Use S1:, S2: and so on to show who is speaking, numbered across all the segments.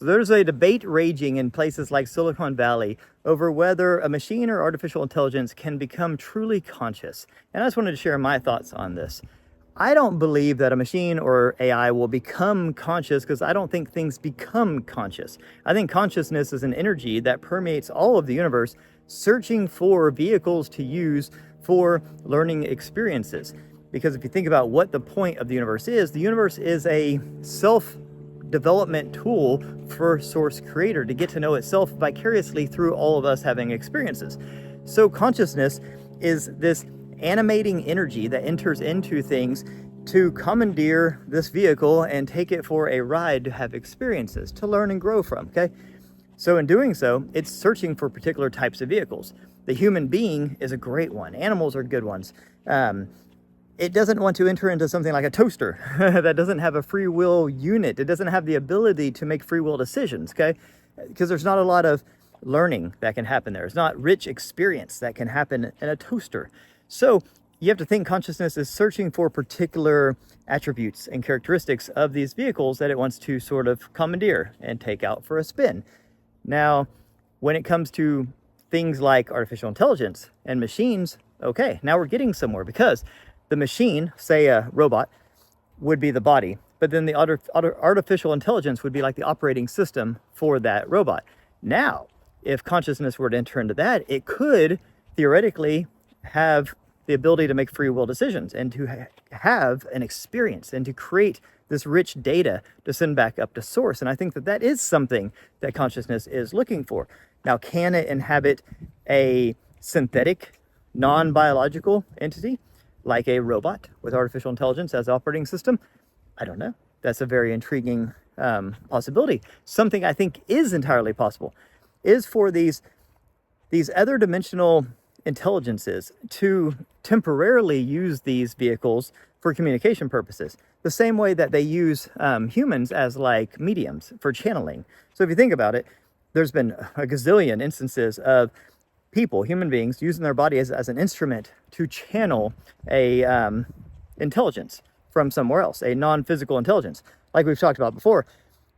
S1: So there's a debate raging in places like Silicon Valley over whether a machine or artificial intelligence can become truly conscious. And I just wanted to share my thoughts on this. I don't believe that a machine or AI will become conscious because I don't think things become conscious. I think consciousness is an energy that permeates all of the universe, searching for vehicles to use for learning experiences. Because if you think about what the point of the universe is a self-development tool for Source Creator to get to know itself vicariously through all of us having experiences. So consciousness is this animating energy that enters into things to commandeer this vehicle and take it for a ride to have experiences, to learn and grow from, okay? So in doing so, it's searching for particular types of vehicles. The human being is a great one. Animals are good ones. It doesn't want to enter into something like a toaster that doesn't have a free will unit. It doesn't have the ability to make free will decisions, okay? Because there's not a lot of learning that can happen there. There's not rich experience that can happen in a toaster. So you have to think consciousness is searching for particular attributes and characteristics of these vehicles that it wants to sort of commandeer and take out for a spin. Now, when it comes to things like artificial intelligence and machines, okay, now we're getting somewhere, because the machine, say a robot, would be the body, but then the artificial intelligence would be like the operating system for that robot. Now, if consciousness were to enter into that, it could theoretically have the ability to make free will decisions and to have an experience and to create this rich data to send back up to source. And I think that that is something that consciousness is looking for. Now, can it inhabit a synthetic, non-biological entity like a robot with artificial intelligence as operating system? I don't know. That's a very intriguing possibility. Something I think is entirely possible is for these other dimensional intelligences to temporarily use these vehicles for communication purposes, the same way that they use humans as like mediums for channeling. So if you think about it, there's been a gazillion instances of people, human beings, using their body as an instrument to channel a intelligence from somewhere else, a non-physical intelligence. Like we've talked about before,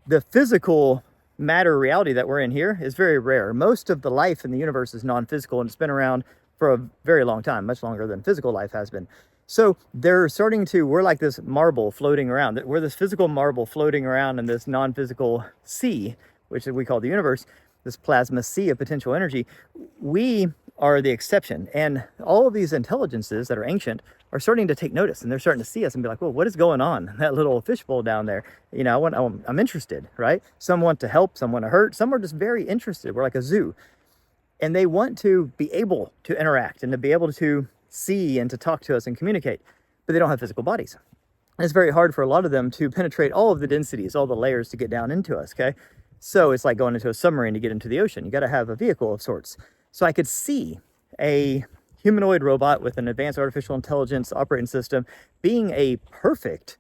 S1: the physical matter reality that we're in here is very rare. Most of the life in the universe is non-physical, and it's been around for a very long time, much longer than physical life has been. So we're like this marble floating around. We're this physical marble floating around in this non-physical sea, which we call the universe, this plasma sea of potential energy. We are the exception. And all of these intelligences that are ancient are starting to take notice, and they're starting to see us and be like, well, what is going on? That little fishbowl down there, you know, I'm interested, right? Some want to help, some want to hurt, some are just very interested. We're like a zoo. And they want to be able to interact and to be able to see and to talk to us and communicate, but they don't have physical bodies. And it's very hard for a lot of them to penetrate all of the densities, all the layers to get down into us, okay? So it's like going into a submarine to get into the ocean. You got to have a vehicle of sorts. So I could see a humanoid robot with an advanced artificial intelligence operating system being a perfect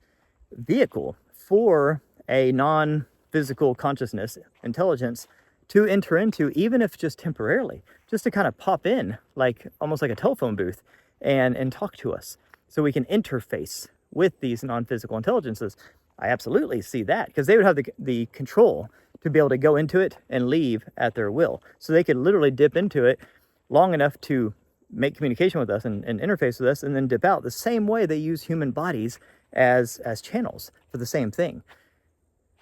S1: vehicle for a non-physical consciousness intelligence to enter into, even if just temporarily, just to kind of pop in, like almost like a telephone booth, and talk to us so we can interface with these non-physical intelligences. I absolutely see that, because they would have the control to be able to go into it and leave at their will. So they could literally dip into it long enough to make communication with us and interface with us, and then dip out the same way they use human bodies as channels for the same thing.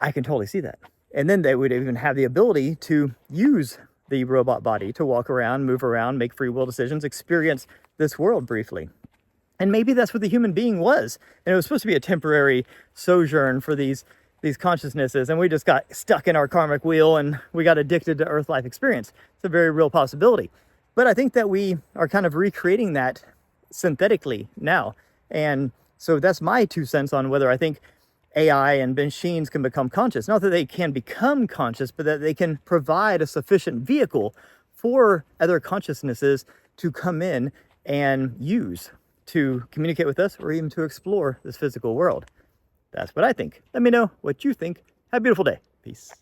S1: I can totally see that. And then they would even have the ability to use the robot body to walk around, move around, make free will decisions, experience this world briefly. And maybe that's what the human being was. And it was supposed to be a temporary sojourn for these consciousnesses, and we just got stuck in our karmic wheel and we got addicted to Earth life experience. It's a very real possibility. But I think that we are kind of recreating that synthetically now. And so that's my 2 cents on whether I think AI and machines can become conscious. Not that they can become conscious, but that they can provide a sufficient vehicle for other consciousnesses to come in and use to communicate with us or even to explore this physical world. That's what I think. Let me know what you think. Have a beautiful day. Peace.